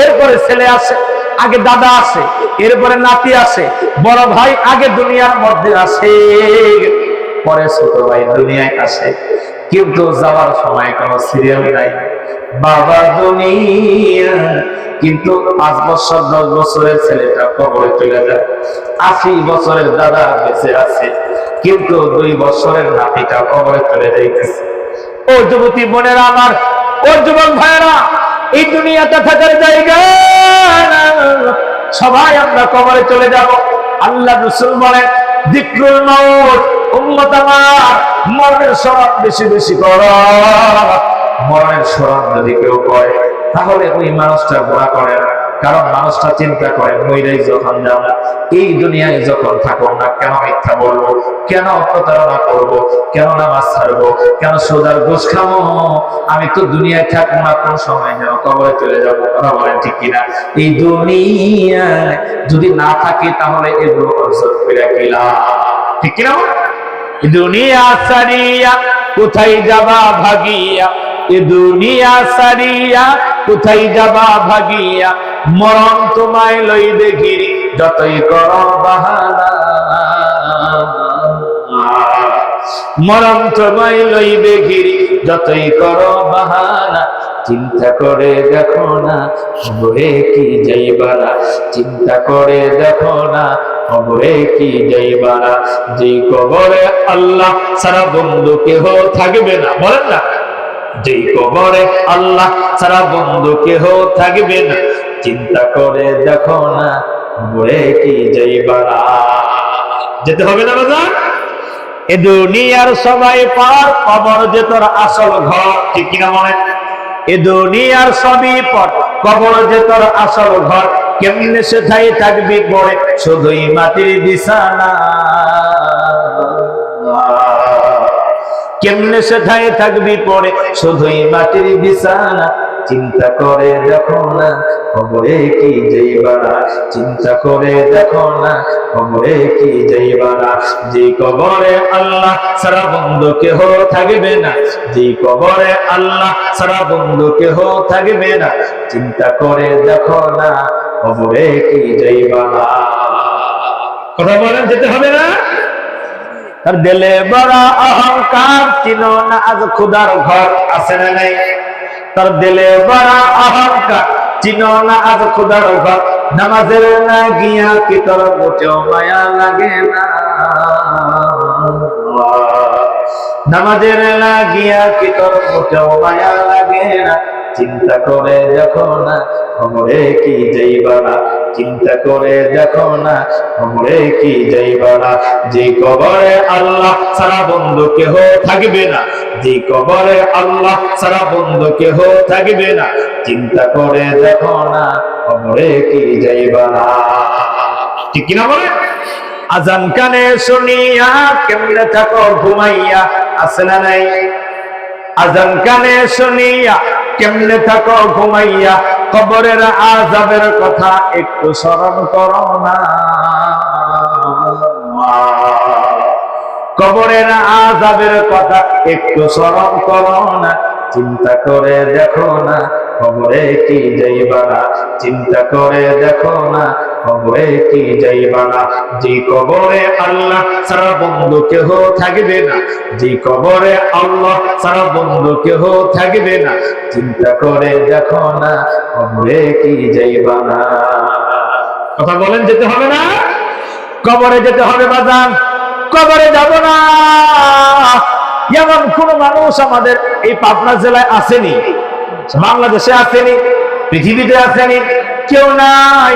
এরপরে ছেলে আসে, আগে দাদা আসে, এরপরে নাতি আসে, বড় ভাই আগে দুনিয়ার মধ্যে আসে, পরে ছোট ভাই দুনিয়ায় আসে। কিন্তু যাওয়ার সময় কোনো সিরিয়াল নাই। বাবা দুনিয়া, কিন্তু 5 বছর 10 বছরের ছেলেটা কবরে চলে যায়। 80 বছরের দাদা বেঁচে আছে, কিন্তু 2 বছরের নাতিটা কবরে চলে যাইতেছে। ও যুবতী বোনেরা আমার, ও যুবক ভাইরা, এই দুনিয়াটা থাকার জায়গা না, সবাই আমরা কবরে চলে যাব। আল্লাহ রাসূল বলেন যিকরুল মাউত, উম্মত আমার মরণের স্মরণ বেশি বেশি করো। মরণের স্মরণ যদি কেউ করে তাহলে ওই মানুষটা গুনাহ করে না, কারণ মানুষটা চিন্তা করে মইরাই যখন যাব, এই দুনিয়ায় যখন থাকবো না, কেন মিথ্যা বলবো, কেন প্রতারণা করবো, কেন নামাজ ছাড়বো, কেন সোজার ঘুষ খাবো, আমি তো দুনিয়ায় থাকবো না, কোন সময় যেন কবরে চলে যাবো। ওরা বলেন ঠিক কিনা? এই দুনিয়ায় যদি না থাকে তাহলে এগুলো অর্জন করে গেলাম। ঠিক কিনা? দুনিয়া সারিয়া কোথায় যাবা ভাগিয়া, এ দুনিয়া সারিয়া কোথায় যাবা ভাগিয়া, মরণ তোমায় লইবে ঘিরি যতই করো বাহানা, মরণ তোমায় লইবে ঘিরি যতই করো বাহানা, চিন্তা করে দেখো না কবরে কি যাইবা না, চিন্তা করে দেখো না কবরে কি যাইবা না। যে কবরে আল্লাহ ছাড়া বন্ধু কেহ থাকবে না, বলেন না, যে কবরে আল্লাহ ছাড়া বন্ধু কেহ থাকবে না, চিন্তা করে দেখো না কবরে কি যাইবা না। যেতে হবে না বাজার? এ দুনিয়ার সবাই পার, কবর যে তোর আসল ঘর, ঠিক কিনা মনে? এ দুনিয়ার সবই পর, কবর যে তোর আসল ঘর। কেমনে সেটাই থাকবি পড়ে শুধুই মাটির বিছানা, কেমনে সেটাই থাকবি পড়ে শুধুই মাটির বিছানা। চিন্তা করে দেখো না কবরে কি যাইবা না, চিন্তা করে দেখো না কবরে কি যাইবা না। যে কবরে আল্লাহ ছাড়া বন্ধু কেহ থাকবে না, যে কবরে আল্লাহ ছাড়া বন্ধু কেহ থাকবে না, চিন্তা করে দেখো না কবরে কি যাইবা না। কথা বলেন, যেতে হবে না? তার দিলে বড় অহংকার, চিনো না আজ খুদার ঘর, আছে না নাই? তার দিলে বড় অহংকার, চিনো না আজ খুদার ঘর। নামাজের না গিয়া কি তোর মোটেও মায়া লাগে না, নামাজের না গিয়া কি তোর মোটেও মায়া লাগে না। চিন্তা করে দেখো না কবরে কি যাইবা না, চিন্তা করে দেখো না কবরে কি যাইবা না। যে কবরে আল্লাহ ছাড়া বন্ধু কেহ থাকবে না, যে কবরে আল্লাহ ছাড়া বন্ধু কেহ থাকবে না, চিন্তা করে দেখো না কবরে কি যাইবা না। ঠিক কিনা বলে? আজান কানে শুনিয়া কেমনে থাকো ঘুমাইয়া, আছে না নাই? আজান কানে শুনিয়া কেমনে থাকো ঘুমাইয়া, কবরের আযাবের কথা একটু স্মরণ করো না, কবরের আযাবের কথা একটু স্মরণ করো না। চিন্তা করে দেখো না কবরে কি যাইবা না, চিন্তা করে দেখো না কবরে কি যাইবা না। যে কবরে আল্লাহ ছাড়া বন্ধু কেহ থাকবে না, যে কবরে আল্লাহ ছাড়া বন্ধু কেহ থাকবে না, চিন্তা করে দেখো না কবরে কি যাইবা না। কথা বলেন, যেতে হবে না? কবরে যেতে হবে বাজান, কবরে যাব না এমন কোন মানুষ আমাদের এই পাবনা জেলায় আসেনি, বাংলাদেশে আসেনি, পৃথিবীতে আসেনি, কেউ নাই।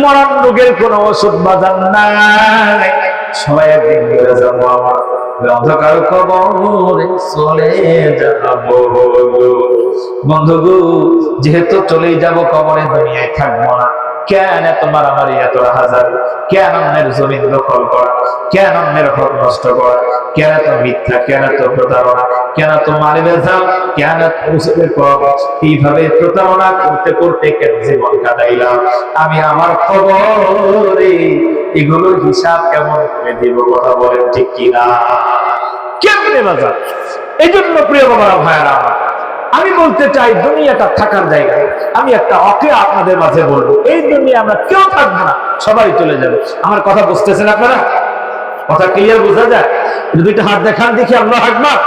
মরণ রোগের কোন ওষুধ বাজান নাই, সবাই একদিন মরে যাবো, আমার অন্ধকার কবরে চলে যাবো। বন্ধুগো, যেহেতু চলেই যাব কবরে, দুনিয়ায় থাকবো না, কেন এত মারামারি, এত হাজার, কেন অন্যের জমিন দখল করা, কেন অন্যের হক নষ্ট করা, কেন এত মিথ্যা, কেন এত প্রতারণা, কেন এত মারি বেজাল, কেন এত মুসিবতের পর এইভাবে প্রতারণা করতে করতে কেন জীবন কাটাইলাম আমি? আমার খবরে এগুলোর হিসাব কেমন করে দিব? কথা বলেন ঠিক কিনা? কেমনে বাজার? এই জন্য প্রিয় বাবারা, ভাইয়ারা, আমি বলতে চাই দুনিয়াটা থাকার জায়গা। আমি একটা ওকে আপনাদের মাঝে বলবো, এই দুনিয়া আমরা কেউ থাকবো না, সবাই চলে যাবে। আমার কথা বুঝতেছেন আপনারা? কথা ক্লিয়ার বোঝা যায়? দুইটা হাত দেখান দেখি, আল্লাহু আকবার।